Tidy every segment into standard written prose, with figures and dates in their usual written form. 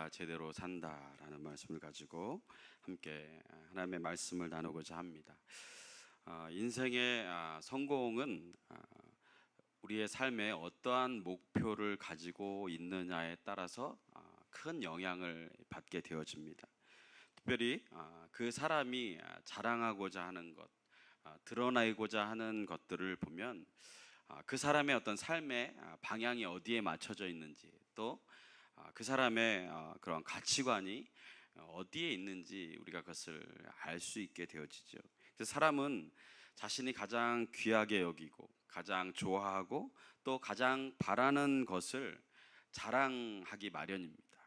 내가 제대로 산다라는 말씀을 가지고 함께 하나님의 말씀을 나누고자 합니다. 인생의 성공은 우리의 삶에 어떠한 목표를 가지고 있느냐에 따라서 큰 영향을 받게 되어집니다. 특별히 그 사람이 자랑하고자 하는 것, 드러내고자 하는 것들을 보면 그 사람의 어떤 삶의 방향이 어디에 맞춰져 있는지, 또 그 사람의 그런 가치관이 어디에 있는지 우리가 그것을 알 수 있게 되어지죠. 그래서 사람은 자신이 가장 귀하게 여기고 가장 좋아하고 또 가장 바라는 것을 자랑하기 마련입니다.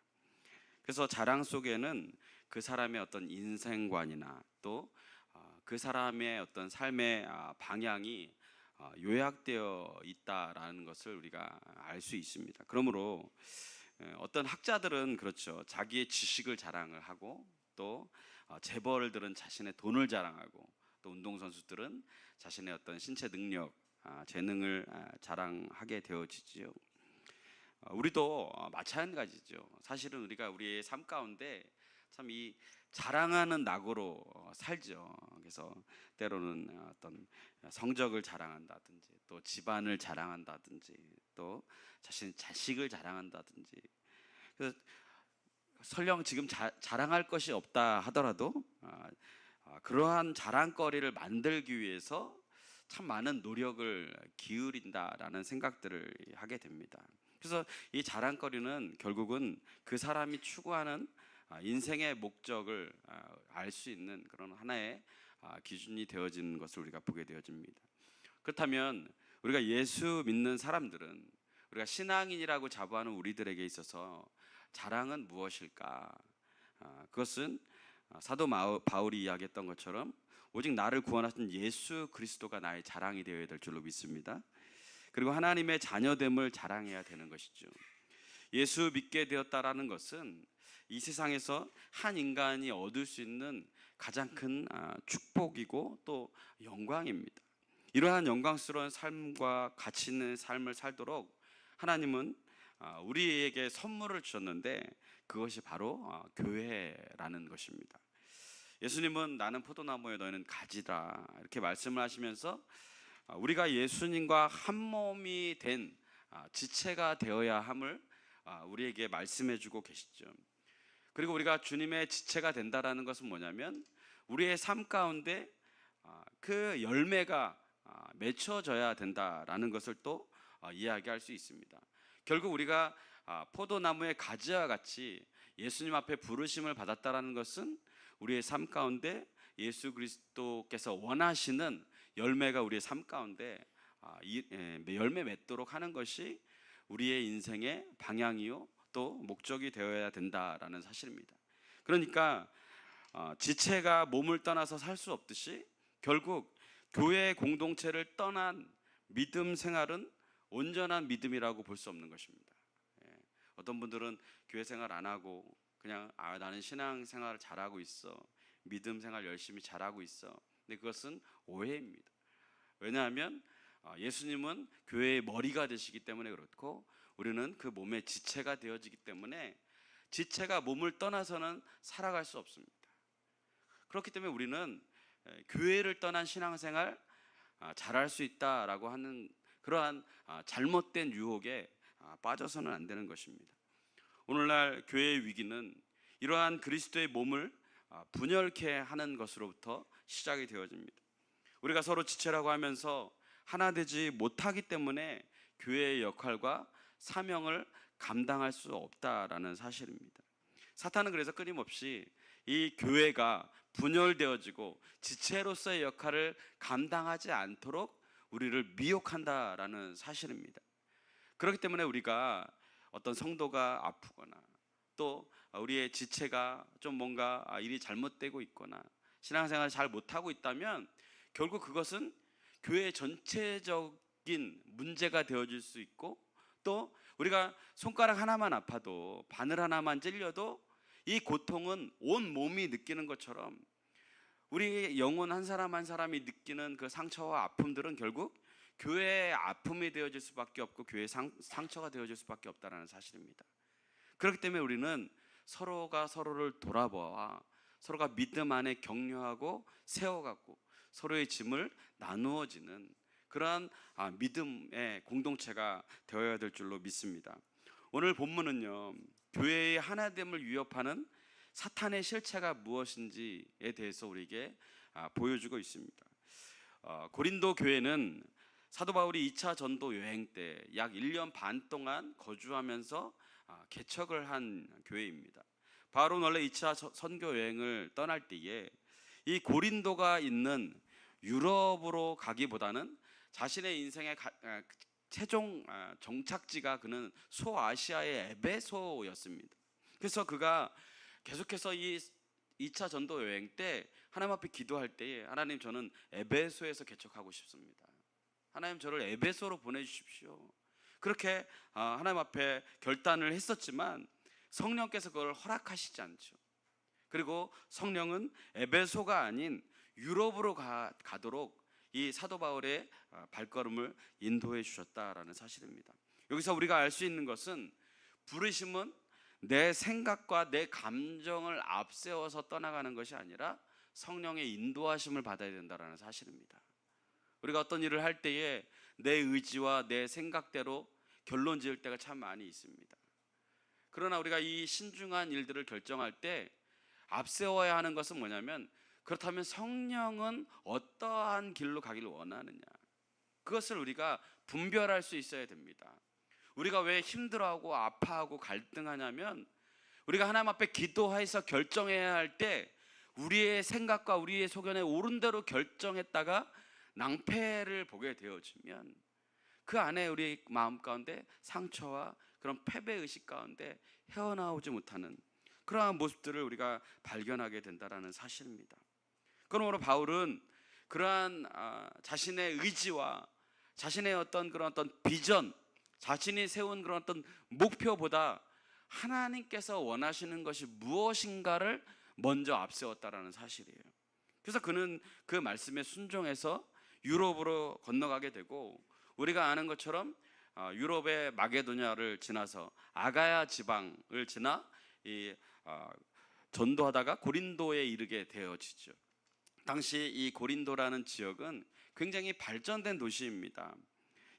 그래서 자랑 속에는 그 사람의 어떤 인생관이나 또 그 사람의 어떤 삶의 방향이 요약되어 있다라는 것을 우리가 알 수 있습니다. 그러므로 어떤 학자들은 그렇죠, 자기의 지식을 자랑을 하고 또 재벌들은 자신의 돈을 자랑하고 또 운동선수들은 자신의 어떤 신체 능력, 재능을 자랑하게 되어지지요. 우리도 마찬가지죠. 사실은 우리가 우리의 삶 가운데 참 이 자랑하는 낙으로 살죠. 그래서 때로는 어떤 성적을 자랑한다든지 또 집안을 자랑한다든지 또 자신의 자식을 자랑한다든지, 그래서 설령 지금 자랑할 것이 없다 하더라도 그러한 자랑거리를 만들기 위해서 참 많은 노력을 기울인다라는 생각들을 하게 됩니다. 그래서 이 자랑거리는 결국은 그 사람이 추구하는 인생의 목적을 알 수 있는 그런 하나의 기준이 되어지는 것을 우리가 보게 되어집니다. 그렇다면 우리가 예수 믿는 사람들은, 우리가 신앙인이라고 자부하는 우리들에게 있어서 자랑은 무엇일까? 그것은 사도 바울이 이야기했던 것처럼 오직 나를 구원하신 예수 그리스도가 나의 자랑이 되어야 될 줄로 믿습니다. 그리고 하나님의 자녀됨을 자랑해야 되는 것이죠. 예수 믿게 되었다라는 것은 이 세상에서 한 인간이 얻을 수 있는 가장 큰 축복이고 또 영광입니다. 이러한 영광스러운 삶과 가치 있는 삶을 살도록 하나님은 우리에게 선물을 주셨는데 그것이 바로 교회라는 것입니다. 예수님은 나는 포도나무에 너희는 가지라 이렇게 말씀을 하시면서 우리가 예수님과 한 몸이 된 지체가 되어야 함을 우리에게 말씀해 주고 계시죠. 그리고 우리가 주님의 지체가 된다라는 것은 뭐냐면 우리의 삶 가운데 그 열매가 맺혀져야 된다라는 것을 또 이야기할 수 있습니다. 결국 우리가 포도나무의 가지와 같이 예수님 앞에 부르심을 받았다라는 것은 우리의 삶 가운데 예수 그리스도께서 원하시는 열매가 우리의 삶 가운데 열매 맺도록 하는 것이 우리의 인생의 방향이요 또 목적이 되어야 된다라는 사실입니다. 그러니까 지체가 몸을 떠나서 살 수 없듯이 결국 교회 공동체를 떠난 믿음 생활은 온전한 믿음이라고 볼 수 없는 것입니다. 어떤 분들은 교회 생활 안 하고 그냥 나는 신앙 생활을 잘하고 있어, 믿음 생활 열심히 잘하고 있어. 근데 그것은 오해입니다. 왜냐하면 예수님은 교회의 머리가 되시기 때문에 그렇고 우리는 그 몸의 지체가 되어지기 때문에 지체가 몸을 떠나서는 살아갈 수 없습니다. 그렇기 때문에 우리는 교회를 떠난 신앙생활 잘할 수 있다라고 하는 그러한 잘못된 유혹에 빠져서는 안 되는 것입니다. 오늘날 교회의 위기는 이러한 그리스도의 몸을 분열케 하는 것으로부터 시작이 되어집니다. 우리가 서로 지체라고 하면서 하나 되지 못하기 때문에 교회의 역할과 사명을 감당할 수 없다라는 사실입니다. 사탄은 그래서 끊임없이 이 교회가 분열되어지고 지체로서의 역할을 감당하지 않도록 우리를 미혹한다라는 사실입니다. 그렇기 때문에 우리가 어떤 성도가 아프거나 또 우리의 지체가 좀 뭔가 일이 잘못되고 있거나 신앙생활을 잘 못하고 있다면 결국 그것은 교회 전체적인 문제가 되어질 수 있고 또 우리가 손가락 하나만 아파도 바늘 하나만 찔려도 이 고통은 온 몸이 느끼는 것처럼 우리 영혼 한 사람 한 사람이 느끼는 그 상처와 아픔들은 결국 교회의 아픔이 되어질 수밖에 없고 교회의 상처가 되어질 수밖에 없다는 사실입니다. 그렇기 때문에 우리는 서로가 서로를 돌아보아 서로가 믿음 안에 격려하고 세워가고 서로의 짐을 나누어지는 그러한 믿음의 공동체가 되어야 될 줄로 믿습니다. 오늘 본문은요, 교회의 하나됨을 위협하는 사탄의 실체가 무엇인지에 대해서 우리에게 보여주고 있습니다. 고린도 교회는 사도 바울이 2차 전도 여행 때 약 1년 반 동안 거주하면서 개척을 한 교회입니다. 바울은 원래 2차 선교 여행을 떠날 때에 이 고린도가 있는 유럽으로 가기보다는 자신의 인생의 최종 정착지가 그는 소아시아의 에베소였습니다. 그래서 그가 계속해서 이 2차 전도 여행 때 하나님 앞에 기도할 때에 하나님, 저는 에베소에서 개척하고 싶습니다. 하나님, 저를 에베소로 보내주십시오. 그렇게 하나님 앞에 결단을 했었지만 성령께서 그걸 허락하시지 않죠. 그리고 성령은 에베소가 아닌 유럽으로 가도록 이 사도 바울의 발걸음을 인도해 주셨다라는 사실입니다. 여기서 우리가 알 수 있는 것은 부르심은 내 생각과 내 감정을 앞세워서 떠나가는 것이 아니라 성령의 인도하심을 받아야 된다는 사실입니다. 우리가 어떤 일을 할 때에 내 의지와 내 생각대로 결론 지을 때가 참 많이 있습니다. 그러나 우리가 이 신중한 일들을 결정할 때 앞세워야 하는 것은 뭐냐면, 그렇다면 성령은 어떠한 길로 가기를 원하느냐, 그것을 우리가 분별할 수 있어야 됩니다. 우리가 왜 힘들어하고 아파하고 갈등하냐면, 우리가 하나님 앞에 기도해서 결정해야 할 때 우리의 생각과 우리의 소견에 옳은 대로 결정했다가 낭패를 보게 되어지면 그 안에 우리 마음 가운데 상처와 그런 패배의식 가운데 헤어나오지 못하는 그러한 모습들을 우리가 발견하게 된다는 사실입니다. 그러므로 바울은 그러한 자신의 의지와 자신의 그런 비전, 자신이 세운 그런 목표보다 하나님께서 원하시는 것이 무엇인가를 먼저 앞세웠다라는 사실이에요. 그래서 그는 그 말씀에 순종해서 유럽으로 건너가게 되고, 우리가 아는 것처럼 유럽의 마게도냐를 지나서 아가야 지방을 지나 전도하다가 고린도에 이르게 되어지죠. 당시 이 고린도라는 지역은 굉장히 발전된 도시입니다.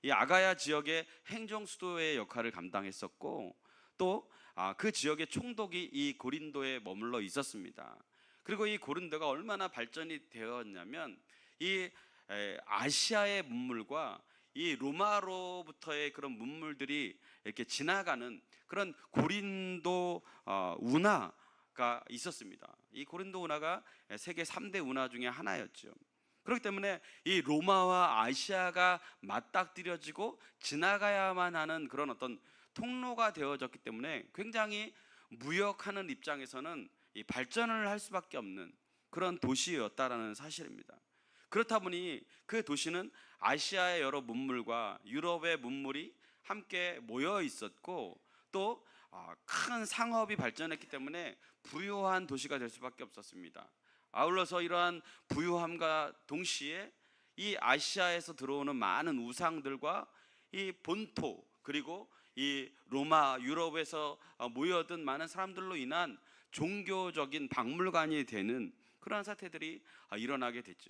이 아가야 지역의 행정 수도의 역할을 감당했었고, 또 그 지역의 총독이 이 고린도에 머물러 있었습니다. 그리고 이 고린도가 얼마나 발전이 되었냐면, 이 아시아의 문물과 이 로마로부터의 그런 문물들이 이렇게 지나가는 그런 고린도 운하가 있었습니다. 이 고린도 운하가 세계 3대 운하 중에 하나였죠. 그렇기 때문에 이 로마와 아시아가 맞닥뜨려지고 지나가야만 하는 그런 통로가 되어졌기 때문에 굉장히 무역하는 입장에서는 이 발전을 할 수밖에 없는 그런 도시였다라는 사실입니다. 그렇다 보니 그 도시는 아시아의 여러 문물과 유럽의 문물이 함께 모여 있었고, 또 큰 상업이 발전했기 때문에 부유한 도시가 될 수밖에 없었습니다. 아울러서 이러한 부유함과 동시에 이 아시아에서 들어오는 많은 우상들과 이 본토, 그리고 이 로마, 유럽에서 모여든 많은 사람들로 인한 종교적인 박물관이 되는 그러한 사태들이 일어나게 됐죠.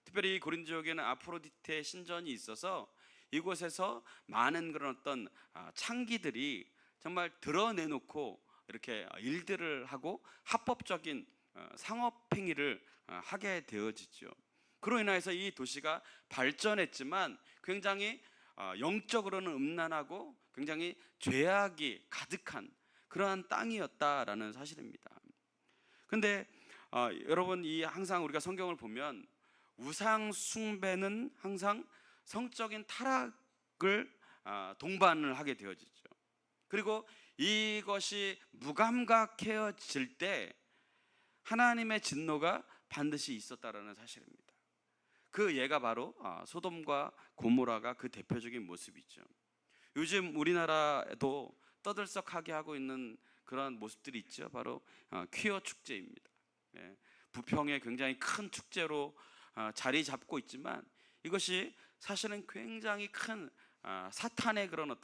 특별히 고린도 지역에는 아프로디테 신전이 있어서 이곳에서 많은 그런 창기들이 정말 드러내놓고 이렇게 일들을 하고 합법적인 상업 행위를 하게 되어지죠. 그로 인해서 이 도시가 발전했지만 굉장히 영적으로는 음란하고 굉장히 죄악이 가득한 그러한 땅이었다라는 사실입니다. 근데 여러분, 항상 우리가 성경을 보면 우상 숭배는 항상 성적인 타락을 동반을 하게 되어지죠. 그리고 이것이 무감각해질 때 하나님의 진노가 반드시 있었다라는 사실입니다. 그 예가 바로 소돔과 고모라가 그 대표적인 모습이죠. 요즘 우리나라에도 떠들썩하게 하고 있는 그런 모습들이 있죠. 바로 퀴어 축제입니다. 부평의 굉장히 큰 축제로 자리 잡고 있지만 이것이 사실은 굉장히 큰 사탄의 그런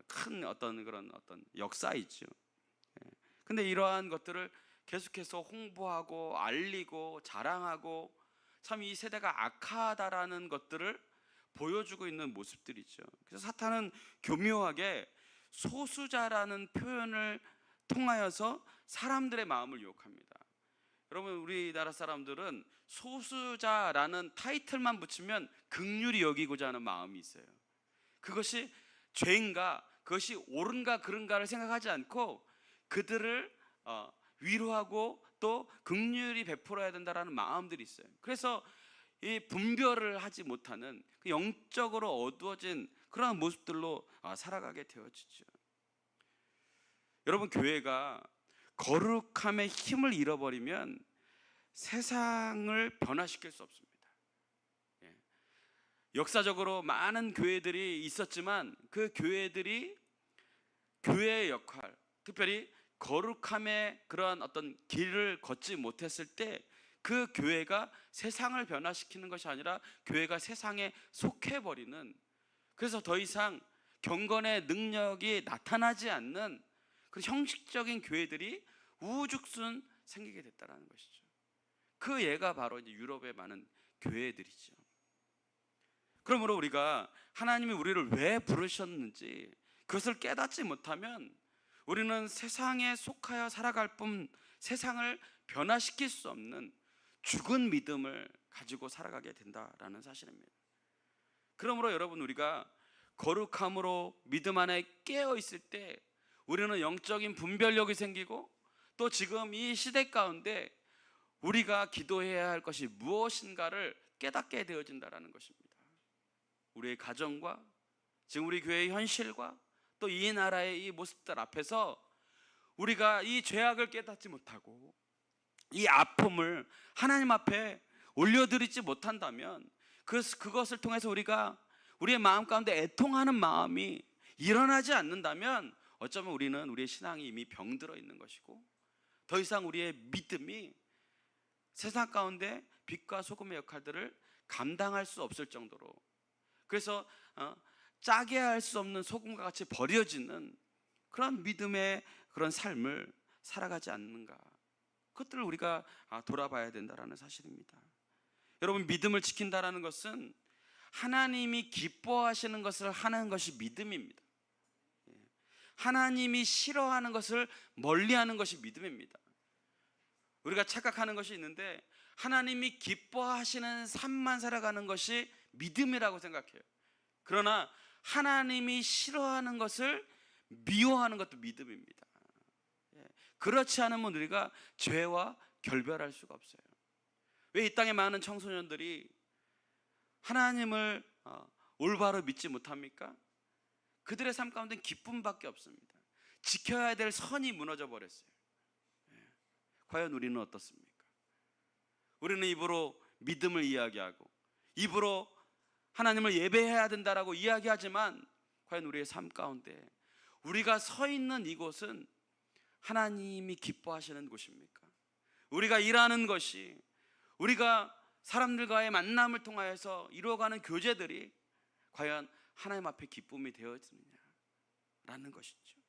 큰 그런 역사이죠. 근데 근데 이러한 것들을 계속해서 홍보하고 알리고 자랑하고 참 이 세대가 악하다라는 것들을 보여주고 있는 모습들이죠. 그래서 사탄은 교묘하게 소수자라는 표현을 통하여서 사람들의 마음을 유혹합니다. 여러분, 우리나라 사람들은 소수자라는 타이틀만 붙이면 긍휼히 여기고자 하는 마음이 있어요. 그것이 죄인가, 그것이 옳은가 그른가를 생각하지 않고 그들을 위로하고 또 긍휼히 베풀어야 된다라는 마음들이 있어요. 그래서 이 분별을 하지 못하는 영적으로 어두워진 그러한 모습들로 살아가게 되어지죠. 여러분, 교회가 거룩함의 힘을 잃어버리면 세상을 변화시킬 수 없습니다. 역사적으로 많은 교회들이 있었지만 그 교회들이 교회의 역할, 특별히 거룩함의 그러한 어떤 길을 걷지 못했을 때 그 교회가 세상을 변화시키는 것이 아니라 교회가 세상에 속해버리는, 그래서 더 이상 경건의 능력이 나타나지 않는 그 형식적인 교회들이 우후죽순 생기게 됐다는 것이죠. 그 예가 바로 이제 유럽의 많은 교회들이죠. 그러므로 우리가 하나님이 우리를 왜 부르셨는지 그것을 깨닫지 못하면 우리는 세상에 속하여 살아갈 뿐 세상을 변화시킬 수 없는 죽은 믿음을 가지고 살아가게 된다라는 사실입니다. 그러므로 여러분, 우리가 거룩함으로 믿음 안에 깨어 있을 때 우리는 영적인 분별력이 생기고 또 지금 이 시대 가운데 우리가 기도해야 할 것이 무엇인가를 깨닫게 되어진다라는 것입니다. 우리의 가정과 지금 우리 교회의 현실과 또 이 나라의 이 모습들 앞에서 우리가 이 죄악을 깨닫지 못하고 이 아픔을 하나님 앞에 올려드리지 못한다면 그것을 통해서 우리가 우리의 마음 가운데 애통하는 마음이 일어나지 않는다면 어쩌면 우리는 우리의 신앙이 이미 병들어 있는 것이고 더 이상 우리의 믿음이 세상 가운데 빛과 소금의 역할들을 감당할 수 없을 정도로, 그래서 짜게 할 수 없는 소금과 같이 버려지는 그런 믿음의 그런 삶을 살아가지 않는가, 그것들을 우리가 돌아봐야 된다는 사실입니다. 여러분, 믿음을 지킨다는 것은 하나님이 기뻐하시는 것을 하는 것이 믿음입니다. 하나님이 싫어하는 것을 멀리하는 것이 믿음입니다. 우리가 착각하는 것이 있는데 하나님이 기뻐하시는 삶만 살아가는 것이 믿음이라고 생각해요. 그러나 하나님이 싫어하는 것을 미워하는 것도 믿음입니다. 그렇지 않으면 우리가 죄와 결별할 수가 없어요. 왜 이 땅에 많은 청소년들이 하나님을 올바로 믿지 못합니까? 그들의 삶 가운데 기쁨밖에 없습니다. 지켜야 될 선이 무너져 버렸어요. 과연 우리는 어떻습니까? 우리는 입으로 믿음을 이야기하고 입으로 하나님을 예배해야 된다라고 이야기하지만 과연 우리의 삶 가운데 우리가 서 있는 이곳은 하나님이 기뻐하시는 곳입니까? 우리가 일하는 것이, 우리가 사람들과의 만남을 통하여서 이루어가는 교제들이 과연 하나님 앞에 기쁨이 되어지느냐라는 것이죠.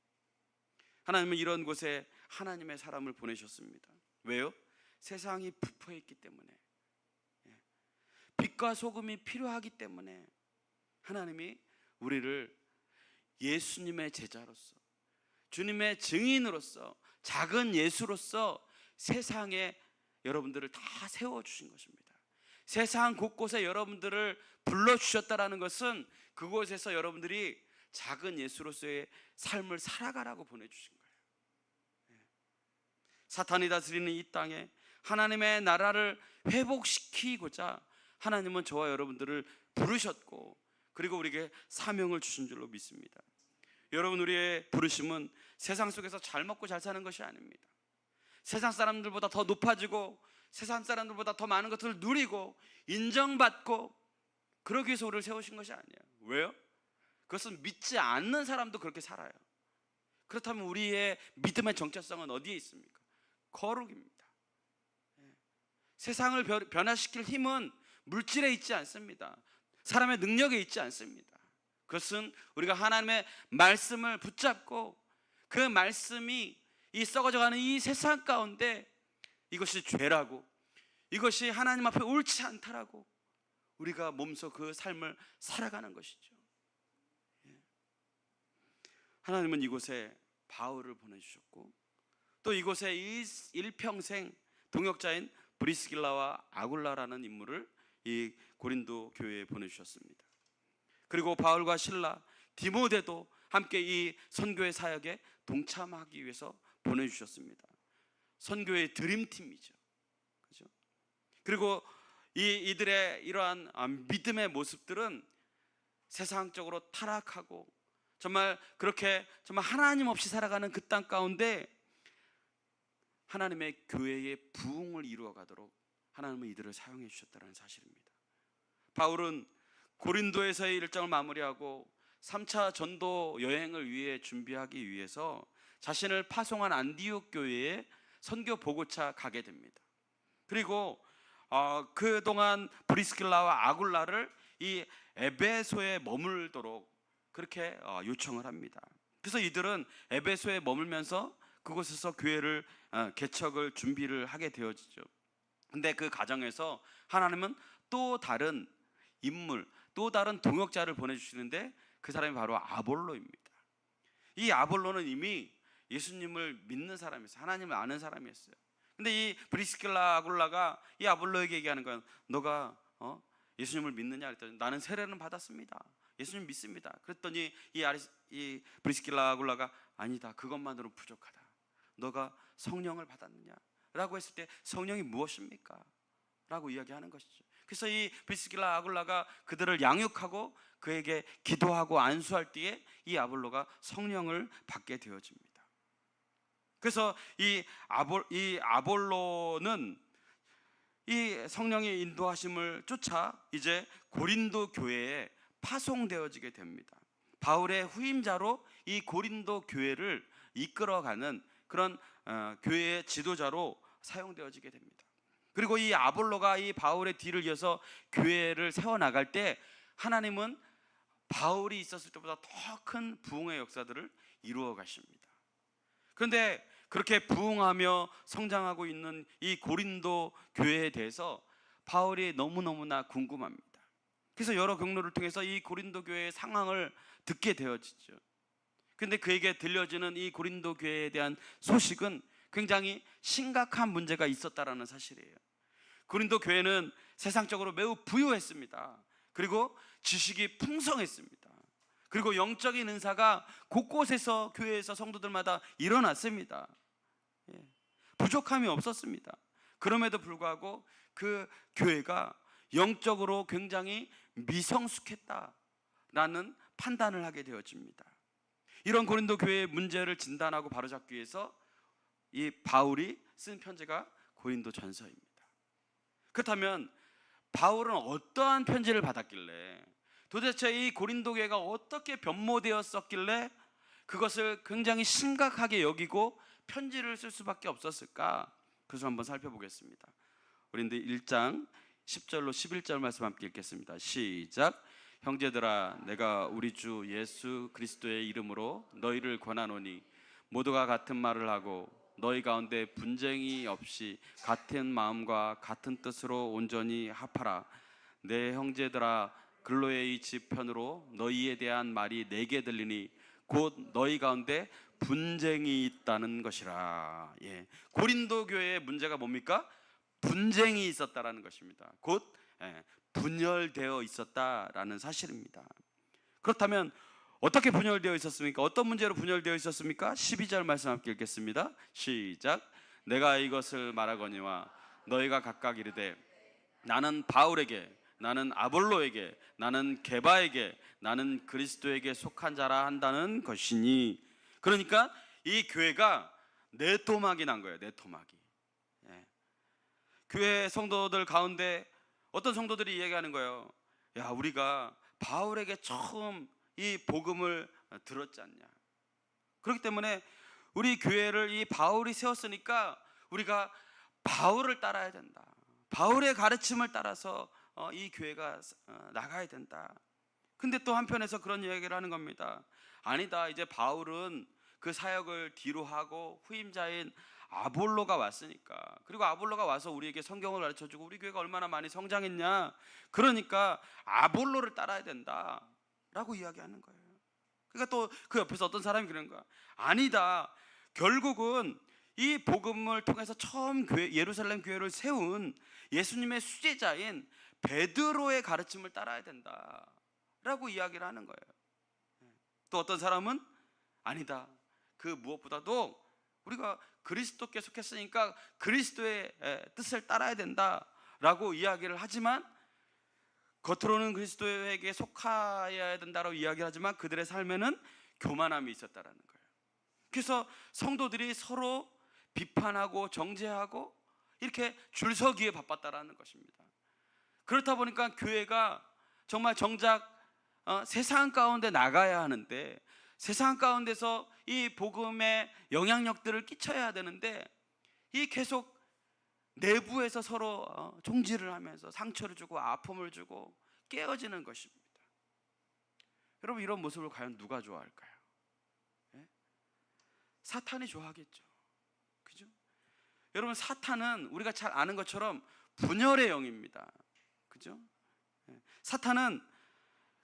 하나님은 이런 곳에 하나님의 사람을 보내셨습니다. 왜요? 세상이 부패했기 때문에, 빛과 소금이 필요하기 때문에 하나님이 우리를 예수님의 제자로서, 주님의 증인으로서, 작은 예수로서 세상에 여러분들을 다 세워주신 것입니다. 세상 곳곳에 여러분들을 불러주셨다는 것은 그곳에서 여러분들이 작은 예수로서의 삶을 살아가라고 보내주신 거예요. 사탄이 다스리는 이 땅에 하나님의 나라를 회복시키고자 하나님은 저와 여러분들을 부르셨고 그리고 우리에게 사명을 주신 줄로 믿습니다. 여러분, 우리의 부르심은 세상 속에서 잘 먹고 잘 사는 것이 아닙니다. 세상 사람들보다 더 높아지고 세상 사람들보다 더 많은 것들을 누리고 인정받고 그러기 위해서 우리를 세우신 것이 아니에요. 왜요? 그것은 믿지 않는 사람도 그렇게 살아요. 그렇다면 우리의 믿음의 정체성은 어디에 있습니까? 거룩입니다. 세상을 변화시킬 힘은 물질에 있지 않습니다. 사람의 능력에 있지 않습니다. 그것은 우리가 하나님의 말씀을 붙잡고 그 말씀이 이 썩어져가는 이 세상 가운데 이것이 죄라고, 이것이 하나님 앞에 옳지 않다라고 우리가 몸소 그 삶을 살아가는 것이죠. 하나님은 이곳에 바울을 보내주셨고, 또 이곳에 일평생 동역자인 브리스길라와 아굴라라는 인물을 이 고린도 교회에 보내주셨습니다. 그리고 바울과 실라, 디모데도 함께 이 선교의 사역에 동참하기 위해서 보내주셨습니다. 선교의 드림팀이죠. 그죠? 그리고 이들의 이러한 믿음의 모습들은 세상적으로 타락하고 정말 그렇게 정말 하나님 없이 살아가는 그 땅 가운데 하나님의 교회의 부흥을 이루어가도록 하나님은 이들을 사용해 주셨다는 사실입니다. 바울은 고린도에서의 일정을 마무리하고 3차 전도 여행을 위해 준비하기 위해서 자신을 파송한 안디옥 교회에 선교 보고차 가게 됩니다. 그리고 그동안 브리스길라와 아굴라를 이 에베소에 머물도록 그렇게 요청을 합니다. 그래서 이들은 에베소에 머물면서 그곳에서 교회를 개척을 준비를 하게 되어지죠. 근데 그 과정에서 하나님은 또 다른 인물, 또 다른 동역자를 보내주시는데 그 사람이 바로 아볼로입니다. 이 아볼로는 이미 예수님을 믿는 사람이었어요. 하나님을 아는 사람이었어요. 근데 이 브리스길라 아굴라가 이 아볼로에게 얘기하는 건, 너가 예수님을 믿느냐 그랬더니 나는 세례는 받았습니다, 예수님 믿습니다. 그랬더니 이 브리스길라 아굴라가 아니다, 그것만으로 부족하다, 너가 성령을 받았느냐 라고 했을 때 성령이 무엇입니까? 라고 이야기하는 것이죠. 그래서 이 브리스길라 아굴라가 그들을 양육하고 그에게 기도하고 안수할 때에 이 아볼로가 성령을 받게 되어집니다. 그래서 이 아볼로는 이 성령의 인도하심을 쫓아 이제 고린도 교회에 파송되어지게 됩니다. 바울의 후임자로 이 고린도 교회를 이끌어가는 그런 교회의 지도자로 사용되어지게 됩니다. 그리고 이 아볼로가 이 바울의 뒤를 이어서 교회를 세워나갈 때 하나님은 바울이 있었을 때보다 더 큰 부흥의 역사들을 이루어 가십니다. 그런데 그렇게 부흥하며 성장하고 있는 이 고린도 교회에 대해서 바울이 너무너무나 궁금합니다. 그래서 여러 경로를 통해서 이 고린도 교회의 상황을 듣게 되어지죠. 그런데 그에게 들려지는 이 고린도 교회에 대한 소식은 굉장히 심각한 문제가 있었다라는 사실이에요. 고린도 교회는 세상적으로 매우 부유했습니다. 그리고 지식이 풍성했습니다. 그리고 영적인 은사가 곳곳에서 교회에서 성도들마다 일어났습니다. 부족함이 없었습니다. 그럼에도 불구하고 그 교회가 영적으로 굉장히 미성숙했다라는 판단을 하게 되어집니다. 이런 고린도 교회의 문제를 진단하고 바로잡기 위해서 이 바울이 쓴 편지가 고린도 전서입니다. 그렇다면 바울은 어떠한 편지를 받았길래, 도대체 이 고린도 교회가 어떻게 변모되었었길래 그것을 굉장히 심각하게 여기고 편지를 쓸 수밖에 없었을까? 그래서 한번 살펴보겠습니다. 고린도 1장 10절로 11절 말씀 함께 읽겠습니다. 시작. 형제들아, 내가 우리 주 예수 그리스도의 이름으로 너희를 권하노니 모두가 같은 말을 하고 너희 가운데 분쟁이 없이 같은 마음과 같은 뜻으로 온전히 합하라. 내 형제들아, 글로의 이 지편으로 너희에 대한 말이 내게 들리니 곧 너희 가운데 분쟁이 있다는 것이라. 고린도 교회의 문제가 뭡니까? 분쟁이 있었다라는 것입니다. 곧 분열되어 있었다라는 사실입니다. 그렇다면 어떻게 분열되어 있었습니까? 어떤 문제로 분열되어 있었습니까? 12절 말씀 함께 읽겠습니다. 시작. 내가 이것을 말하거니와 너희가 각각 이르되 나는 바울에게, 나는 아볼로에게, 나는 게바에게, 나는 그리스도에게 속한 자라 한다는 것이니. 그러니까 이 교회가 네토막이 난 거예요. 네토막이. 교회 성도들 가운데 어떤 성도들이 얘기하는 거예요. 야, 우리가 바울에게 처음 이 복음을 들었지 않냐. 그렇기 때문에 우리 교회를 이 바울이 세웠으니까 우리가 바울을 따라야 된다. 바울의 가르침을 따라서 이 교회가 나가야 된다. 근데 또 한편에서 그런 이야기를 하는 겁니다. 아니다, 이제 바울은 그 사역을 뒤로 하고 후임자인 아볼로가 왔으니까, 그리고 아볼로가 와서 우리에게 성경을 가르쳐주고 우리 교회가 얼마나 많이 성장했냐, 그러니까 아볼로를 따라야 된다라고 이야기하는 거예요. 그러니까 또 그 옆에서 어떤 사람이 그러는 거야. 아니다, 결국은 이 복음을 통해서 처음 예루살렘 교회를 세운 예수님의 수제자인 베드로의 가르침을 따라야 된다라고 이야기를 하는 거예요. 또 어떤 사람은 아니다, 그 무엇보다도 우리가 그리스도께 속했으니까 그리스도의 뜻을 따라야 된다라고 이야기를 하지만, 겉으로는 그리스도에게 속하여야 된다고 이야기를 하지만 그들의 삶에는 교만함이 있었다라는 거예요. 그래서 성도들이 서로 비판하고 정죄하고 이렇게 줄서기에 바빴다라는 것입니다. 그렇다 보니까 교회가 정말 정작 세상 가운데 나가야 하는데, 세상 가운데서 이 복음의 영향력들을 끼쳐야 되는데, 이 계속 내부에서 서로 종지를 하면서 상처를 주고 아픔을 주고 깨어지는 것입니다. 여러분, 이런 모습을 과연 누가 좋아할까요? 네? 사탄이 좋아하겠죠. 그죠? 여러분, 사탄은 우리가 잘 아는 것처럼 분열의 영입니다. 그죠? 네. 사탄은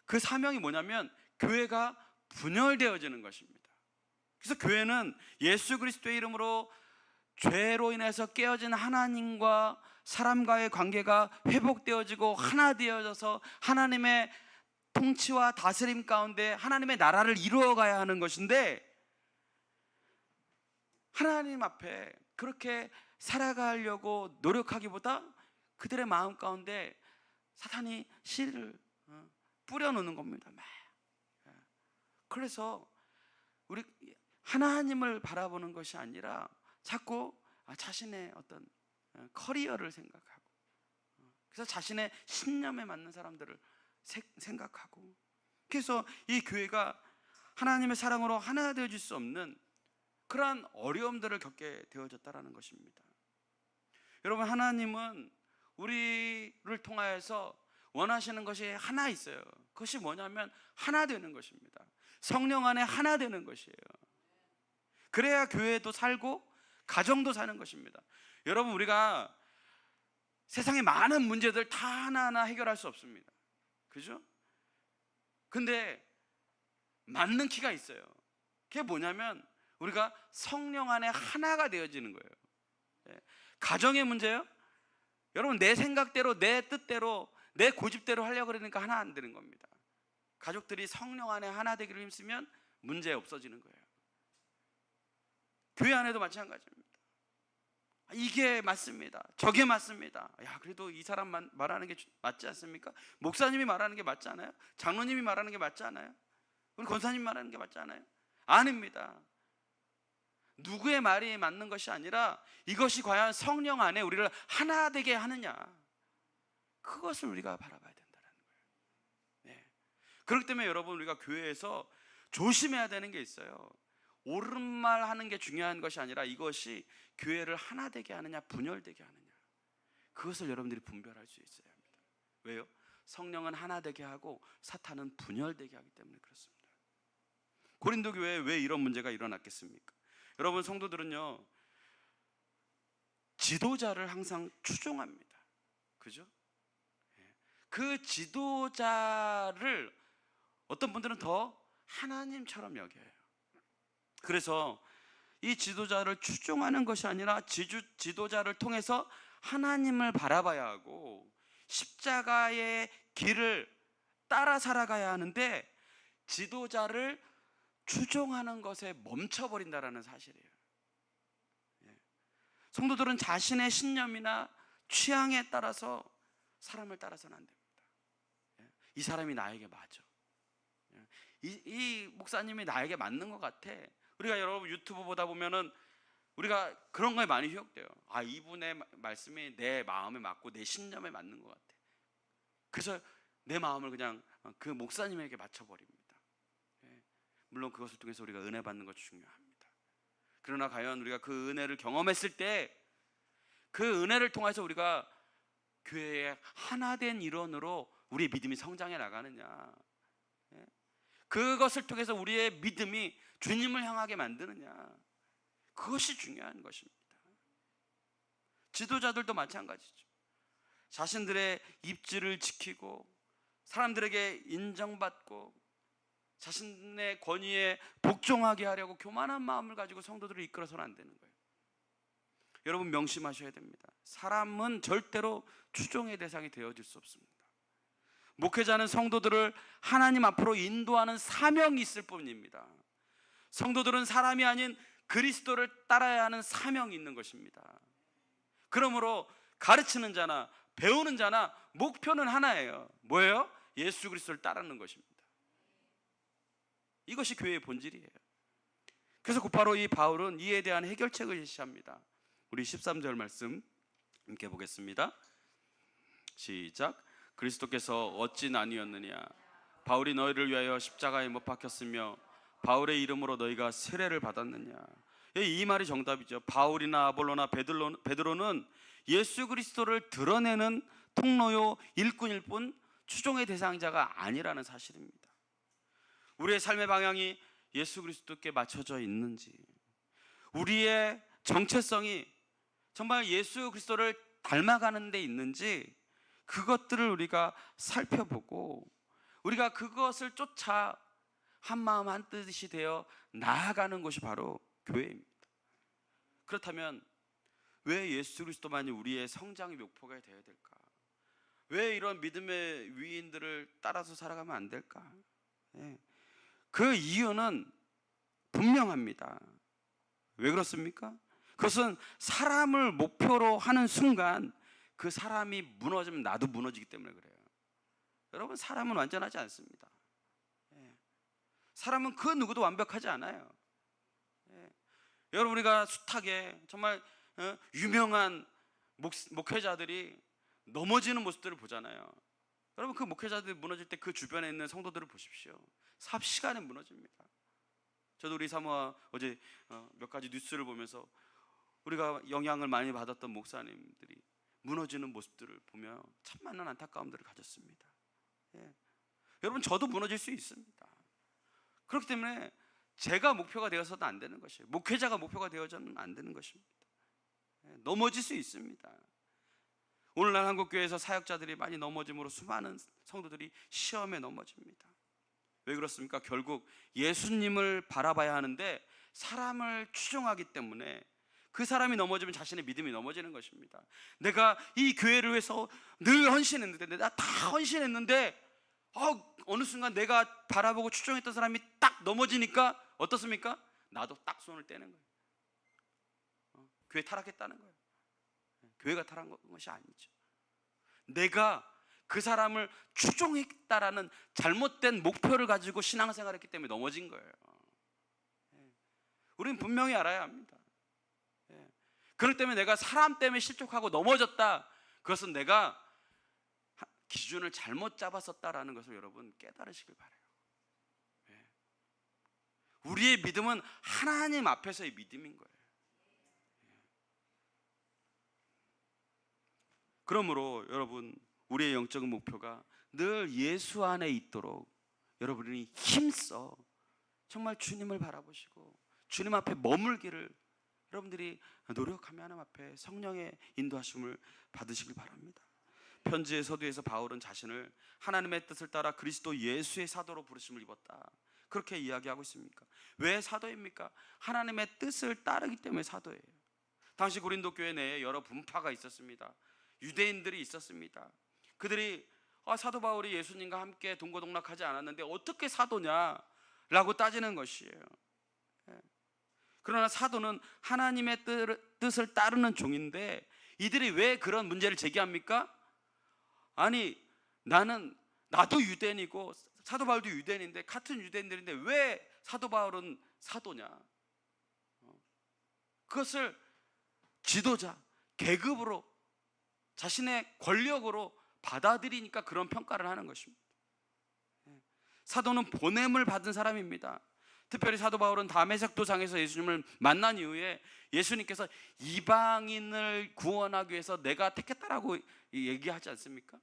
그 사명이 뭐냐면 교회가 분열되어지는 것입니다. 그래서 교회는 예수 그리스도의 이름으로 죄로 인해서 깨어진 하나님과 사람과의 관계가 회복되어지고 하나 되어져서 하나님의 통치와 다스림 가운데 하나님의 나라를 이루어가야 하는 것인데, 하나님 앞에 그렇게 살아가려고 노력하기보다 그들의 마음 가운데 사탄이 씨를 뿌려놓는 겁니다. 그래서 우리 하나님을 바라보는 것이 아니라 자꾸 자신의 어떤 커리어를 생각하고, 그래서 자신의 신념에 맞는 사람들을 생각하고, 그래서 이 교회가 하나님의 사랑으로 하나 되어질 수 없는 그러한 어려움들을 겪게 되어졌다라는 것입니다. 여러분, 하나님은 우리를 통하여서 원하시는 것이 하나 있어요. 그것이 뭐냐면 하나 되는 것입니다. 성령 안에 하나 되는 것이에요. 그래야 교회도 살고 가정도 사는 것입니다. 여러분, 우리가 세상의 많은 문제들 다 하나하나 해결할 수 없습니다. 그죠? 근데 맞는 키가 있어요. 그게 뭐냐면 우리가 성령 안에 하나가 되어지는 거예요. 가정의 문제요? 여러분, 내 생각대로 내 뜻대로 내 고집대로 하려고 그러니까 하나 안 되는 겁니다. 가족들이 성령 안에 하나 되기를 힘쓰면 문제 없어지는 거예요. 교회 안에도 마찬가지입니다. 이게 맞습니다, 저게 맞습니다. 야, 그래도 이 사람 말하는 게 맞지 않습니까? 목사님이 말하는 게 맞지 않아요? 장로님이 말하는 게 맞지 않아요? 우리 권사님이 말하는 게 맞지 않아요? 아닙니다. 누구의 말이 맞는 것이 아니라 이것이 과연 성령 안에 우리를 하나 되게 하느냐, 그것을 우리가 바라봐야 된다는 거예요. 네. 그렇기 때문에 여러분, 우리가 교회에서 조심해야 되는 게 있어요. 옳은 말 하는 게 중요한 것이 아니라 이것이 교회를 하나 되게 하느냐 분열되게 하느냐, 그것을 여러분들이 분별할 수 있어야 합니다. 왜요? 성령은 하나 되게 하고 사탄은 분열되게 하기 때문에 그렇습니다. 고린도 교회에 왜 이런 문제가 일어났겠습니까? 여러분, 성도들은요, 지도자를 항상 추종합니다. 그죠? 그 지도자를 어떤 분들은 더 하나님처럼 여겨요. 그래서 이 지도자를 추종하는 것이 아니라 지도자를 통해서 하나님을 바라봐야 하고 십자가의 길을 따라 살아가야 하는데, 지도자를 추종하는 것에 멈춰버린다라는 사실이에요. 성도들은 자신의 신념이나 취향에 따라서 사람을 따라서는 안 됩니다. 이 사람이 나에게 맞아, 이 목사님이 나에게 맞는 것 같아. 우리가 여러분 유튜브 보다 보면은 우리가 그런 거에 많이 휴역돼요. 아, 이분의 말씀이 내 마음에 맞고 내 신념에 맞는 것 같아. 그래서 내 마음을 그냥 그 목사님에게 맞춰버립니다. 물론 그것을 통해서 우리가 은혜 받는 것이 중요합니다. 그러나 과연 우리가 그 은혜를 경험했을 때 그 은혜를 통해서 우리가 교회의 하나된 일원으로 우리의 믿음이 성장해 나가느냐, 그것을 통해서 우리의 믿음이 주님을 향하게 만드느냐, 그것이 중요한 것입니다. 지도자들도 마찬가지죠. 자신들의 입지를 지키고 사람들에게 인정받고 자신의 권위에 복종하게 하려고 교만한 마음을 가지고 성도들을 이끌어서는 안 되는 거예요. 여러분 명심하셔야 됩니다. 사람은 절대로 추종의 대상이 되어질 수 없습니다. 목회자는 성도들을 하나님 앞으로 인도하는 사명이 있을 뿐입니다. 성도들은 사람이 아닌 그리스도를 따라야 하는 사명이 있는 것입니다. 그러므로 가르치는 자나 배우는 자나 목표는 하나예요. 뭐예요? 예수 그리스도를 따르는 것입니다. 이것이 교회의 본질이에요. 그래서 곧바로 이 바울은 이에 대한 해결책을 제시합니다. 우리 13절 말씀 함께 보겠습니다. 시작. 그리스도께서 어찌 나뉘었느냐? 바울이 너희를 위하여 십자가에 못 박혔으며 바울의 이름으로 너희가 세례를 받았느냐? 이 말이 정답이죠. 바울이나 아볼로나 베드로는 예수 그리스도를 드러내는 통로요 일꾼일 뿐 추종의 대상자가 아니라는 사실입니다. 우리의 삶의 방향이 예수 그리스도께 맞춰져 있는지, 우리의 정체성이 정말 예수 그리스도를 닮아가는 데 있는지, 그것들을 우리가 살펴보고 우리가 그것을 쫓아 한마음 한뜻이 되어 나아가는 것이 바로 교회입니다. 그렇다면 왜 예수 그리스도만이 우리의 성장의 목표가 되어야 될까? 왜 이런 믿음의 위인들을 따라서 살아가면 안 될까? 그 이유는 분명합니다. 왜 그렇습니까? 그것은 사람을 목표로 하는 순간 그 사람이 무너지면 나도 무너지기 때문에 그래요. 여러분, 사람은 완전하지 않습니다. 사람은 그 누구도 완벽하지 않아요. 여러분, 우리가 숱하게 정말 유명한 목회자들이 넘어지는 모습들을 보잖아요. 여러분, 그 목회자들이 무너질 때 그 주변에 있는 성도들을 보십시오. 삽시간에 무너집니다. 저도 우리 사모와 어제 몇 가지 뉴스를 보면서 우리가 영향을 많이 받았던 목사님들이 무너지는 모습들을 보며 참 많은 안타까움들을 가졌습니다. 여러분, 저도 무너질 수 있습니다. 그렇기 때문에 제가 목표가 되어서도 안 되는 것이에요. 목회자가 목표가 되어서는 안 되는 것입니다. 넘어질 수 있습니다. 오늘날 한국교회에서 사역자들이 많이 넘어짐으로 수많은 성도들이 시험에 넘어집니다. 왜 그렇습니까? 결국 예수님을 바라봐야 하는데 사람을 추종하기 때문에 그 사람이 넘어지면 자신의 믿음이 넘어지는 것입니다. 내가 이 교회를 위해서 늘 헌신했는데, 내가 다 헌신했는데 어느 순간 내가 바라보고 추종했던 사람이 딱 넘어지니까 어떻습니까? 나도 딱 손을 떼는 거예요. 교회 타락했다는 거예요. 교회가 타락한 것이 아니죠. 내가 그 사람을 추종했다라는 잘못된 목표를 가지고 신앙생활을 했기 때문에 넘어진 거예요. 우리는 분명히 알아야 합니다. 그렇기 때문에 내가 사람 때문에 실족하고 넘어졌다, 그것은 내가 기준을 잘못 잡았었다라는 것을 여러분 깨달으시길 바라요. 우리의 믿음은 하나님 앞에서의 믿음인 거예요. 그러므로 여러분, 우리의 영적인 목표가 늘 예수 안에 있도록 여러분이 힘써 정말 주님을 바라보시고 주님 앞에 머물기를 여러분들이 노력하며 하나님 앞에 성령의 인도하심을 받으시길 바랍니다. 편지의 서두에서 바울은 자신을 하나님의 뜻을 따라 그리스도 예수의 사도로 부르심을 입었다, 그렇게 이야기하고 있습니까? 왜 사도입니까? 하나님의 뜻을 따르기 때문에 사도예요. 당시 고린도 교회 내에 여러 분파가 있었습니다. 유대인들이 있었습니다. 그들이 사도 바울이 예수님과 함께 동고동락하지 않았는데 어떻게 사도냐라고 따지는 것이에요. 그러나 사도는 하나님의 뜻을 따르는 종인데 이들이 왜 그런 문제를 제기합니까? 아니, 나도 유대인이고 사도 바울도 유대인인데, 같은 유대인들인데 왜 사도 바울은 사도냐? 그것을 지도자, 계급으로, 자신의 권력으로 받아들이니까 그런 평가를 하는 것입니다. 사도는 보냄을 받은 사람입니다. 특별히 사도 바울은 다메섹 도상에서 예수님을 만난 이후에 예수님께서 이방인을 구원하기 위해서 내가 택했다라고 얘기하지 않습니까?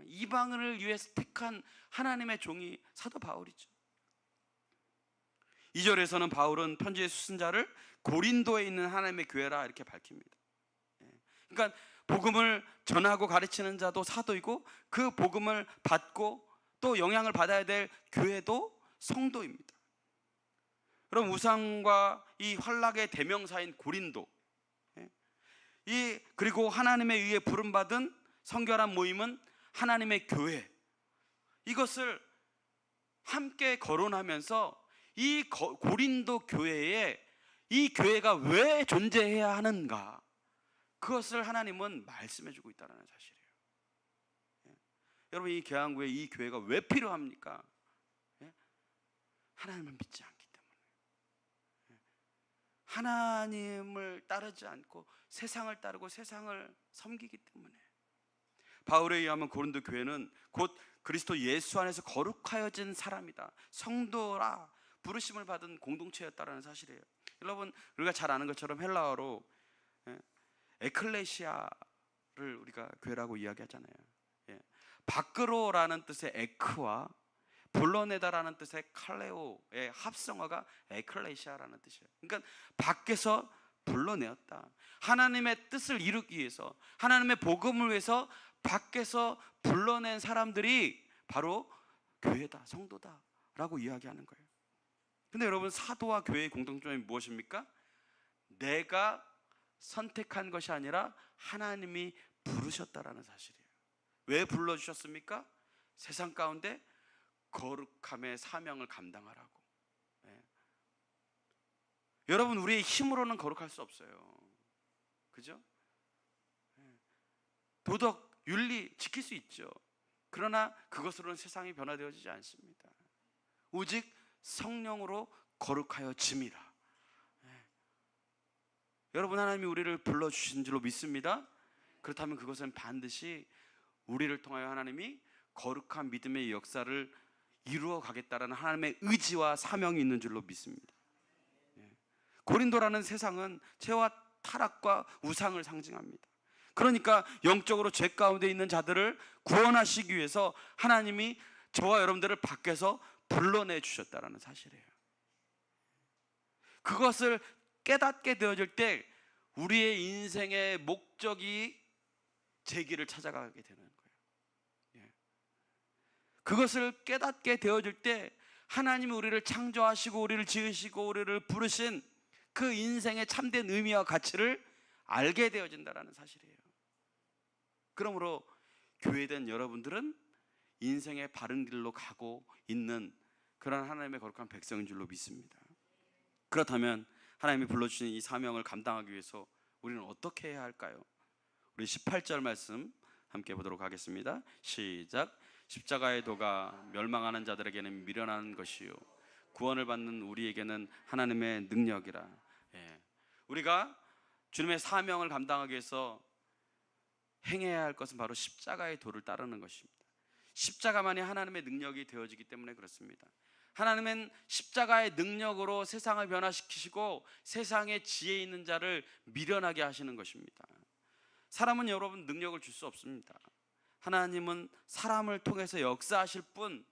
이방인을 위해서 택한 하나님의 종이 사도 바울이죠. 2절에서는 바울은 편지의 수신자를 고린도에 있는 하나님의 교회라 이렇게 밝힙니다. 그러니까 복음을 전하고 가르치는 자도 사도이고 그 복음을 받고 또 영향을 받아야 될 교회도 성도입니다. 여러분, 우상과 이 환락의 대명사인 고린도, 그리고 하나님에 의해 부름받은 성결한 모임은 하나님의 교회, 이것을 함께 거론하면서 이 고린도 교회에 이 교회가 왜 존재해야 하는가, 그것을 하나님은 말씀해 주고 있다는 사실이에요. 여러분, 이 계양구에 이 교회가 왜 필요합니까? 하나님을 믿지 않기 때문에, 하나님을 따르지 않고 세상을 따르고 세상을 섬기기 때문에. 바울에 의하면 고린도 교회는 곧 그리스도 예수 안에서 거룩하여진 사람이다, 성도라 부르심을 받은 공동체였다라는 사실이에요. 여러분, 우리가 잘 아는 것처럼 헬라어로 에클레시아를 우리가 교회라고 이야기하잖아요. 밖으로라는 뜻의 에크와 불러내다라는 뜻의 칼레오의 합성어가 에클레시아라는 뜻이에요. 그러니까 밖에서 불러내었다, 하나님의 뜻을 이루기 위해서, 하나님의 복음을 위해서 밖에서 불러낸 사람들이 바로 교회다, 성도다 라고 이야기하는 거예요. 근데 여러분, 사도와 교회의 공통점이 무엇입니까? 내가 선택한 것이 아니라 하나님이 부르셨다라는 사실이에요. 왜 불러주셨습니까? 세상 가운데 거룩함의 사명을 감당하라고. 여러분, 우리의 힘으로는 거룩할 수 없어요. 그죠? 도덕, 윤리 지킬 수 있죠. 그러나 그것으로는 세상이 변화되어지지 않습니다. 오직 성령으로 거룩하여짐이라. 여러분, 하나님이 우리를 불러주신 줄로 믿습니다. 그렇다면 그것은 반드시 우리를 통하여 하나님이 거룩한 믿음의 역사를 이루어 가겠다라는 하나님의 의지와 사명이 있는 줄로 믿습니다. 고린도라는 세상은 죄와 타락과 우상을 상징합니다. 그러니까 영적으로 죄 가운데 있는 자들을 구원하시기 위해서 하나님이 저와 여러분들을 밖에서 불러내 주셨다는 사실이에요. 그것을 깨닫게 되어질 때 우리의 인생의 목적이 제 길을 찾아가게 되는 거예요. 그것을 깨닫게 되어질 때 하나님이 우리를 창조하시고 우리를 지으시고 우리를 부르신 그 인생의 참된 의미와 가치를 알게 되어진다는 사실이에요. 그러므로 교회된 여러분들은 인생의 바른 길로 가고 있는 그런 하나님의 거룩한 백성인 줄로 믿습니다. 그렇다면 하나님이 불러주신 이 사명을 감당하기 위해서 우리는 어떻게 해야 할까요? 우리 18절 말씀 함께 보도록 하겠습니다. 시작. 십자가의 도가 멸망하는 자들에게는 미련한 것이요 구원을 받는 우리에게는 하나님의 능력이라. 우리가 주님의 사명을 감당하기 위해서 행해야 할 것은 바로 십자가의 도를 따르는 것입니다. 십자가만이 하나님의 능력이 되어지기 때문에 그렇습니다. 하나님은 십자가의 능력으로 세상을 변화시키시고 세상에 지혜 있는 자를 미련하게 하시는 것입니다. 사람은 여러분 능력을 줄 수 없습니다. 하나님은 사람을 통해서 역사하실 뿐,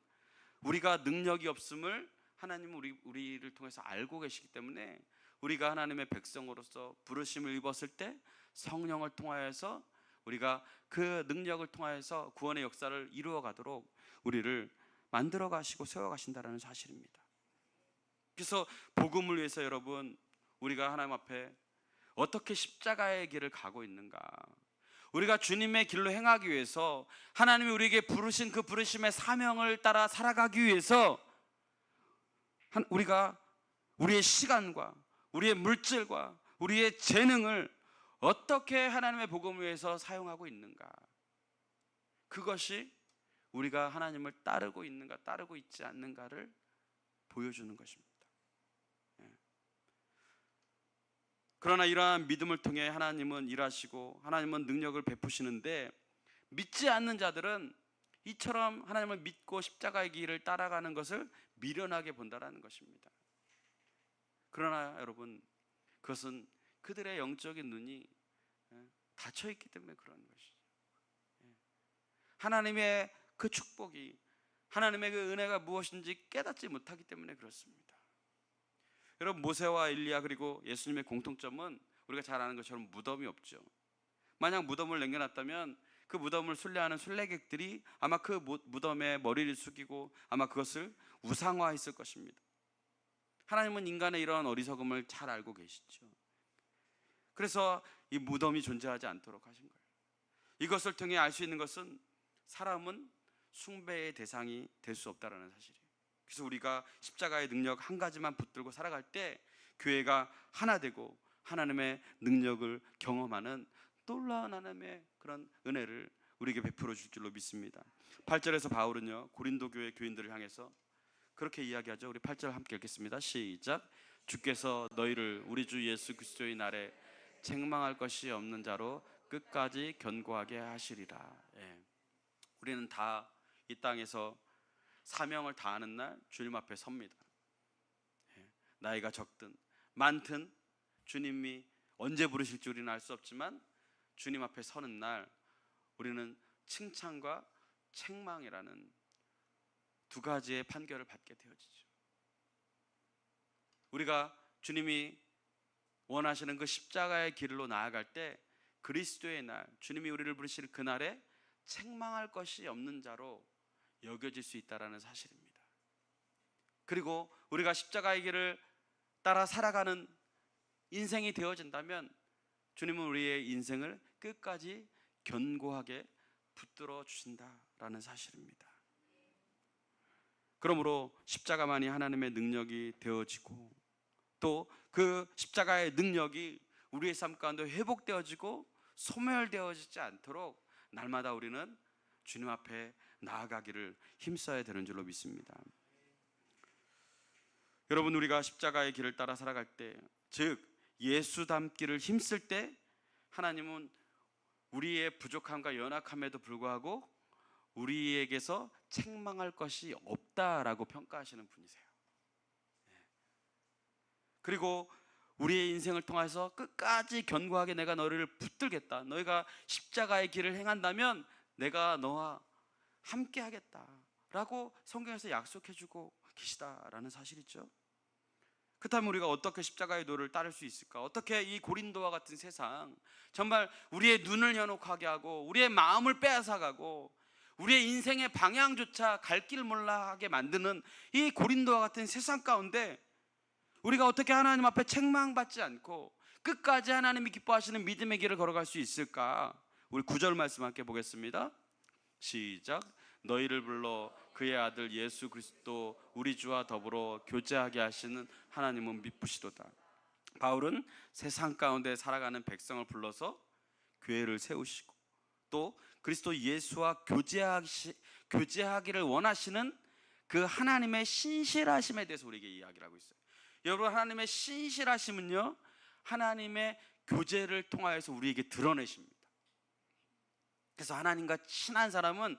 우리가 능력이 없음을 하나님은 우리를 통해서 알고 계시기 때문에 우리가 하나님의 백성으로서 부르심을 입었을 때 성령을 통하여서 우리가 그 능력을 통하여서 구원의 역사를 이루어 가도록 우리를 만들어 가시고 세워 가신다는 사실입니다. 그래서 복음을 위해서 여러분, 우리가 하나님 앞에 어떻게 십자가의 길을 가고 있는가, 우리가 주님의 길로 행하기 위해서 하나님이 우리에게 부르신 그 부르심의 사명을 따라 살아가기 위해서 우리가 우리의 시간과 우리의 물질과 우리의 재능을 어떻게 하나님의 복음을 위해서 사용하고 있는가, 그것이 우리가 하나님을 따르고 있는가 따르고 있지 않는가를 보여주는 것입니다. 그러나 이러한 믿음을 통해 하나님은 일하시고 하나님은 능력을 베푸시는데, 믿지 않는 자들은 이처럼 하나님을 믿고 십자가의 길을 따라가는 것을 미련하게 본다라는 것입니다. 그러나 여러분, 그것은 그들의 영적인 눈이 닫혀 있기 때문에 그런 것이죠. 하나님의 그 축복이, 하나님의 그 은혜가 무엇인지 깨닫지 못하기 때문에 그렇습니다. 여러분, 모세와 엘리야 그리고 예수님의 공통점은 우리가 잘 아는 것처럼 무덤이 없죠. 만약 무덤을 남겨놨다면 그 무덤을 순례하는 순례객들이 아마 그 무덤에 머리를 숙이고 아마 그것을 우상화했을 것입니다. 하나님은 인간의 이러한 어리석음을 잘 알고 계시죠. 그래서 이 무덤이 존재하지 않도록 하신 거예요. 이것을 통해 알 수 있는 것은 사람은 숭배의 대상이 될 수 없다는 사실이에요. 그래서 우리가 십자가의 능력 한 가지만 붙들고 살아갈 때 교회가 하나 되고 하나님의 능력을 경험하는 놀라운 하나님의 그런 은혜를 우리에게 베풀어 줄 줄로 믿습니다. 8절에서 바울은요, 고린도 교회 교인들을 향해서 그렇게 이야기하죠. 우리 8절 함께 읽겠습니다. 시작. 주께서 너희를 우리 주 예수 그리스도의 날에 책망할 것이 없는 자로 끝까지 견고하게 하시리라. 예. 우리는 다 이 땅에서 사명을 다하는 날 주님 앞에 섭니다. 예. 나이가 적든 많든 주님이 언제 부르실지 우리는 알 수 없지만 주님 앞에 서는 날 우리는 칭찬과 책망이라는 두 가지의 판결을 받게 되어지죠. 우리가 주님이 원하시는 그 십자가의 길로 나아갈 때 그리스도의 날, 주님이 우리를 부르실 그날에 책망할 것이 없는 자로 여겨질 수 있다는 사실입니다. 그리고 우리가 십자가의 길을 따라 살아가는 인생이 되어진다면 주님은 우리의 인생을 끝까지 견고하게 붙들어 주신다라는 사실입니다. 그러므로 십자가만이 하나님의 능력이 되어지고 또 그 십자가의 능력이 우리의 삶 가운데 회복되어지고 소멸되어지지 않도록 날마다 우리는 주님 앞에 나아가기를 힘써야 되는 줄로 믿습니다. 여러분, 우리가 십자가의 길을 따라 살아갈 때, 즉 예수 닮기를 힘쓸 때 하나님은 우리의 부족함과 연약함에도 불구하고 우리에게서 책망할 것이 없다라고 평가하시는 분이세요. 그리고 우리의 인생을 통해서 끝까지 견고하게 내가 너를 붙들겠다, 너희가 십자가의 길을 행한다면 내가 너와 함께 하겠다라고 성경에서 약속해주고 계시다라는 사실이죠. 그렇다면 우리가 어떻게 십자가의 도를 따를 수 있을까? 어떻게 이 고린도와 같은 세상, 정말 우리의 눈을 현혹하게 하고 우리의 마음을 빼앗아가고 우리의 인생의 방향조차 갈 길 몰라 하게 만드는 이 고린도와 같은 세상 가운데 우리가 어떻게 하나님 앞에 책망받지 않고 끝까지 하나님이 기뻐하시는 믿음의 길을 걸어갈 수 있을까? 우리 9절 말씀 함께 보겠습니다. 시작. 너희를 불러 그의 아들 예수 그리스도 우리 주와 더불어 교제하게 하시는 하나님은 미쁘시도다. 바울은 세상 가운데 살아가는 백성을 불러서 교회를 세우시고 또 그리스도 예수와 교제하기를 원하시는 그 하나님의 신실하심에 대해서 우리에게 이야기를 하고 있어요. 여러분, 하나님의 신실하심은요, 하나님의 교제를 통하여서 우리에게 드러내십니다. 그래서 하나님과 친한 사람은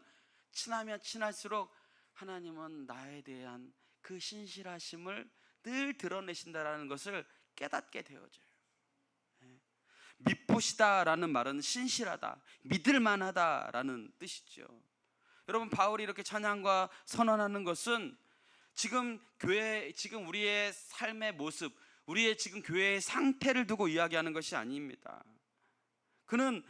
친하면 친할수록 하나님은 나에 대한 그 신실하심을 늘 드러내신다라는 것을 깨닫게 되어져요. 미쁘시다라는 말은 신실하다, 믿을만하다라는 뜻이죠. 여러분, 바울이 이렇게 찬양과 선언하는 것은 지금 우리의 삶의 모습, 우리의 지금 교회의 상태를 두고 이야기하는 것이 아닙니다. 그는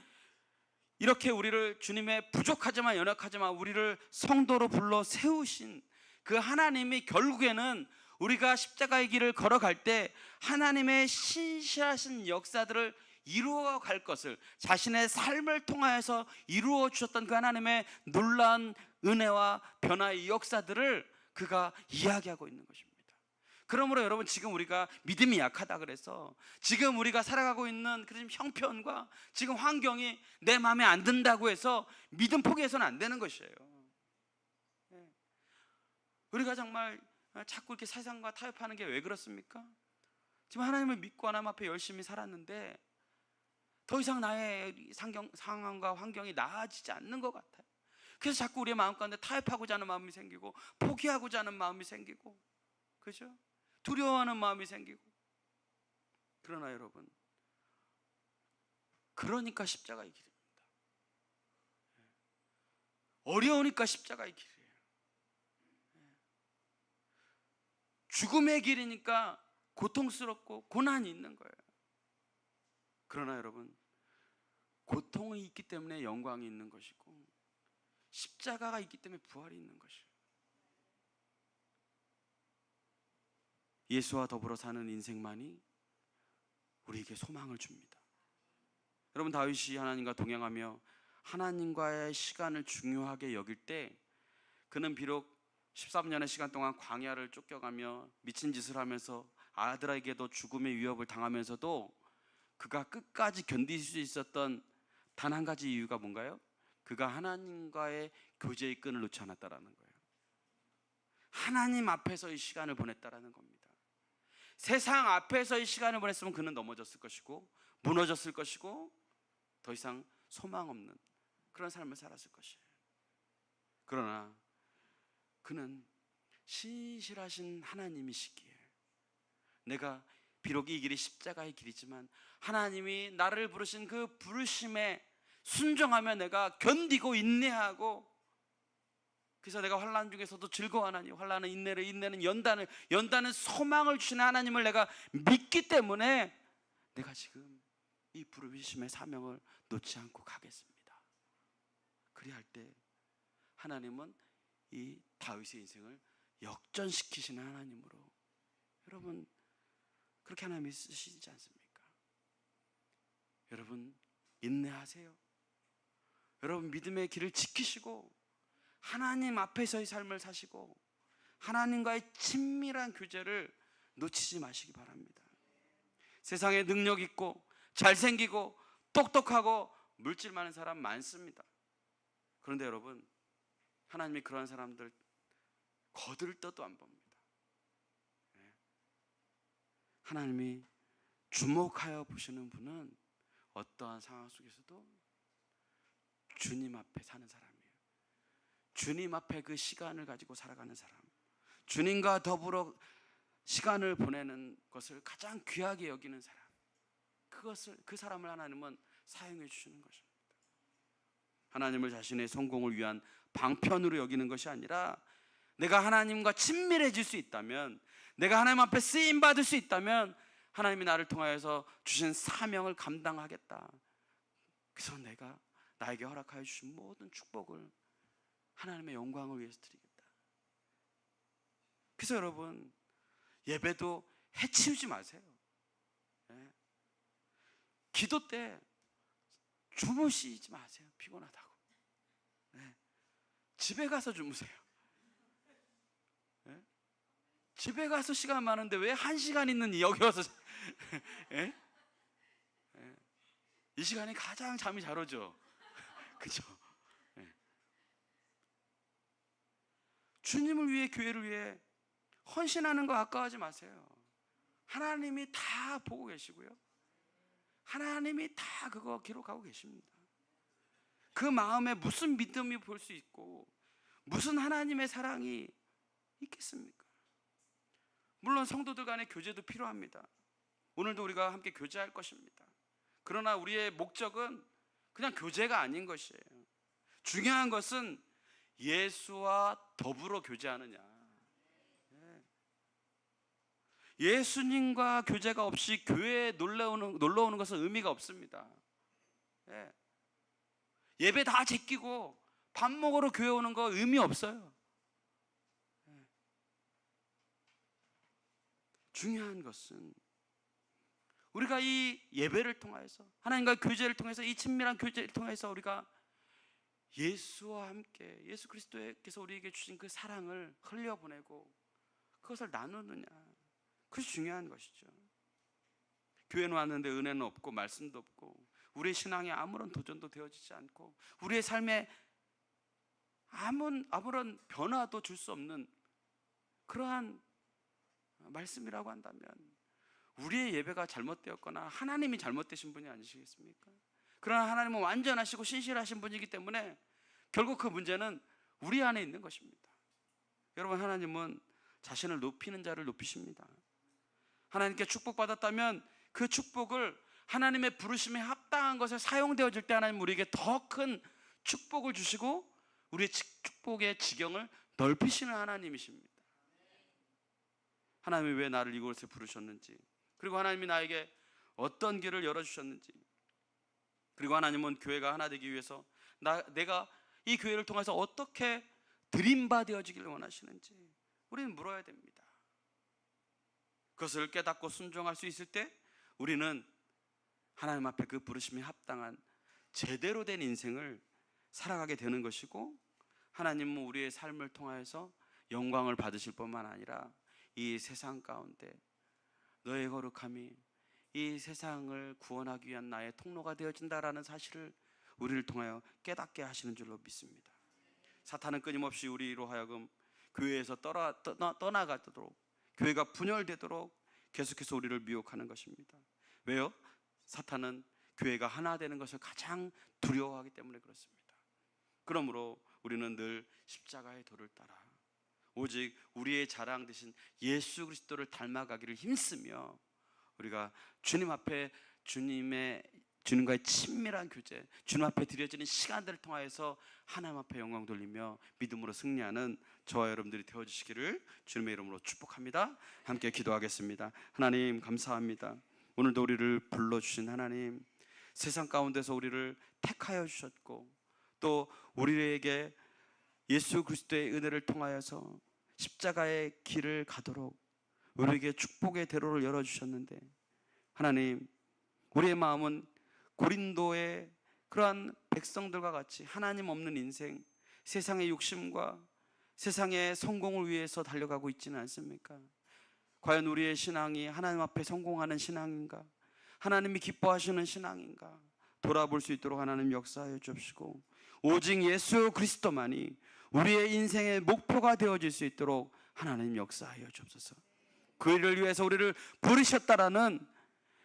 이렇게 우리를 주님의 부족하지만 연약하지만 우리를 성도로 불러 세우신 그 하나님이 결국에는 우리가 십자가의 길을 걸어갈 때 하나님의 신실하신 역사들을 이루어갈 것을, 자신의 삶을 통하여서 이루어 주셨던 그 하나님의 놀라운 은혜와 변화의 역사들을 그가 이야기하고 있는 것입니다. 그러므로 여러분, 지금 우리가 믿음이 약하다 그래서 지금 우리가 살아가고 있는 그런 형편과 지금 환경이 내 마음에 안 든다고 해서 믿음 포기해서는 안 되는 것이에요. 우리가 정말 자꾸 이렇게 세상과 타협하는 게 왜 그렇습니까? 지금 하나님을 믿고 하나님 앞에 열심히 살았는데 더 이상 나의 상황과 환경이 나아지지 않는 것 같아요. 그래서 자꾸 우리의 마음 가운데 타협하고자 하는 마음이 생기고 포기하고자 하는 마음이 생기고, 그죠? 두려워하는 마음이 생기고. 그러나 여러분, 그러니까 십자가의 길입니다. 어려우니까 십자가의 길이에요. 죽음의 길이니까 고통스럽고 고난이 있는 거예요. 그러나 여러분, 고통이 있기 때문에 영광이 있는 것이고 십자가가 있기 때문에 부활이 있는 것이에요. 예수와 더불어 사는 인생만이 우리에게 소망을 줍니다. 여러분, 다윗이 하나님과 동행하며 하나님과의 시간을 중요하게 여길 때 그는 비록 13년의 시간 동안 광야를 쫓겨가며 미친 짓을 하면서 아들에게도 죽음의 위협을 당하면서도 그가 끝까지 견딜 수 있었던 단 한 가지 이유가 뭔가요? 그가 하나님과의 교제의 끈을 놓지 않았다라는 거예요. 하나님 앞에서의 시간을 보냈다라는 겁니다. 세상 앞에서의 시간을 보냈으면 그는 넘어졌을 것이고 무너졌을 것이고 더 이상 소망 없는 그런 삶을 살았을 것이에요. 그러나 그는 신실하신 하나님이시기에 내가 비록 이 길이 십자가의 길이지만 하나님이 나를 부르신 그 부르심에 순종하며 내가 견디고 인내하고, 그래서 내가 환난 중에서도 즐거워하나니 환난은 인내를, 인내는 연단은 소망을 주시는 하나님을 내가 믿기 때문에 내가 지금 이 부르심의 사명을 놓지 않고 가겠습니다. 그리할 때 하나님은 이 다윗의 인생을 역전시키시는 하나님으로, 여러분 그렇게 하나님이 쓰시지 않습니까? 여러분 인내하세요. 여러분 믿음의 길을 지키시고 하나님 앞에서의 삶을 사시고 하나님과의 친밀한 교제를 놓치지 마시기 바랍니다. 세상에 능력 있고 잘생기고 똑똑하고 물질 많은 사람 많습니다. 그런데 여러분, 하나님이 그런 사람들 거들떠도 안 봅니다. 하나님이 주목하여 보시는 분은 어떠한 상황 속에서도 주님 앞에 사는 사람이에요. 주님 앞에 그 시간을 가지고 살아가는 사람, 주님과 더불어 시간을 보내는 것을 가장 귀하게 여기는 사람, 그 사람을 하나님은 사용해 주시는 것입니다. 하나님을 자신의 성공을 위한 방편으로 여기는 것이 아니라 내가 하나님과 친밀해질 수 있다면, 내가 하나님 앞에 쓰임 받을 수 있다면 하나님이 나를 통하여서 주신 사명을 감당하겠다. 그래서 내가 나에게 허락하여 주신 모든 축복을 하나님의 영광을 위해서 드리겠다. 그래서 여러분, 예배도 해치우지 마세요. 네. 기도 때 주무시지 마세요. 피곤하다고. 네. 집에 가서 주무세요. 네. 집에 가서 시간 많은데 왜 1시간 있는 여기 와서 네? 네. 이 시간이 가장 잠이 잘 오죠. 그죠? 네. 주님을 위해, 교회를 위해 헌신하는 거 아까워하지 마세요. 하나님이 다 보고 계시고요, 하나님이 다 그거 기록하고 계십니다. 그 마음에 무슨 믿음이 볼 수 있고 무슨 하나님의 사랑이 있겠습니까? 물론 성도들 간의 교제도 필요합니다. 오늘도 우리가 함께 교제할 것입니다. 그러나 우리의 목적은 그냥 교제가 아닌 것이에요. 중요한 것은 예수와 더불어 교제하느냐. 예수님과 교제가 없이 교회에 놀러 오는 것은 의미가 없습니다. 예배 다 제끼고 밥 먹으러 교회 오는 거 의미 없어요. 중요한 것은 우리가 이 예배를 통해서, 하나님과 교제를 통해서, 이 친밀한 교제를 통해서 우리가 예수와 함께, 예수 그리스도께서 우리에게 주신 그 사랑을 흘려보내고 그것을 나누느냐, 그것이 중요한 것이죠. 교회는 왔는데 은혜는 없고 말씀도 없고 우리의 신앙에 아무런 도전도 되어지지 않고 우리의 삶에 아무런 변화도 줄 수 없는 그러한 말씀이라고 한다면 우리의 예배가 잘못되었거나 하나님이 잘못되신 분이 아니시겠습니까? 그러나 하나님은 완전하시고 신실하신 분이기 때문에 결국 그 문제는 우리 안에 있는 것입니다. 여러분, 하나님은 자신을 높이는 자를 높이십니다. 하나님께 축복받았다면 그 축복을 하나님의 부르심에 합당한 것에 사용되어질 때 하나님은 우리에게 더 큰 축복을 주시고 우리의 축복의 지경을 넓히시는 하나님이십니다. 하나님이 왜 나를 이곳에 부르셨는지, 그리고 하나님이 나에게 어떤 길을 열어주셨는지, 그리고 하나님은 교회가 하나 되기 위해서 내가 이 교회를 통해서 어떻게 드림바 되어지기를 원하시는지 우리는 물어야 됩니다. 그것을 깨닫고 순종할 수 있을 때 우리는 하나님 앞에 그 부르심에 합당한 제대로 된 인생을 살아가게 되는 것이고, 하나님은 우리의 삶을 통하여서 영광을 받으실 뿐만 아니라 이 세상 가운데 너의 거룩함이 이 세상을 구원하기 위한 나의 통로가 되어진다라는 사실을 우리를 통하여 깨닫게 하시는 줄로 믿습니다. 사탄은 끊임없이 우리로 하여금 교회에서 떠나가도록, 교회가 분열되도록 계속해서 우리를 미혹하는 것입니다. 왜요? 사탄은 교회가 하나 되는 것을 가장 두려워하기 때문에 그렇습니다. 그러므로 우리는 늘 십자가의 도를 따라 오직 우리의 자랑 되신 예수 그리스도를 닮아가기를 힘쓰며, 우리가 주님 앞에 주님과의 친밀한 교제, 주님 앞에 드려지는 시간들을 통하여서 하나님 앞에 영광 돌리며 믿음으로 승리하는 저와 여러분들이 되어주시기를 주님의 이름으로 축복합니다. 함께 기도하겠습니다. 하나님 감사합니다. 오늘도 우리를 불러주신 하나님, 세상 가운데서 우리를 택하여 주셨고 또 우리에게 예수 그리스도의 은혜를 통하여서 십자가의 길을 가도록 우리에게 축복의 대로를 열어주셨는데, 하나님 우리의 마음은 고린도의 그러한 백성들과 같이 하나님 없는 인생, 세상의 욕심과 세상의 성공을 위해서 달려가고 있지는 않습니까? 과연 우리의 신앙이 하나님 앞에 성공하는 신앙인가? 하나님이 기뻐하시는 신앙인가? 돌아볼 수 있도록 하나님 역사하여 주시고, 오직 예수 그리스도만이 우리의 인생의 목표가 되어질 수 있도록 하나님 역사하여 주옵소서. 그 일을 위해서 우리를 부르셨다라는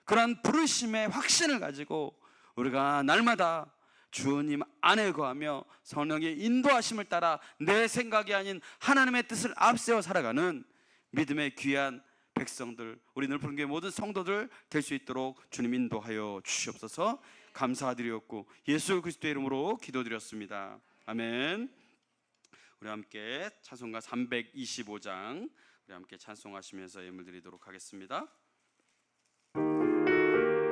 그런 부르심의 확신을 가지고 우리가 날마다 주님 안에 거하며 성령의 인도하심을 따라 내 생각이 아닌 하나님의 뜻을 앞세워 살아가는 믿음의 귀한 백성들, 우리 늘푸른교회 모든 성도들 될 수 있도록 주님 인도하여 주시옵소서. 감사드리옵고 예수 그리스도의 이름으로 기도드렸습니다. 아멘. 우리 함께 찬송가 325장 우리 함께 찬송하시면서 예물 드리도록 하겠습니다.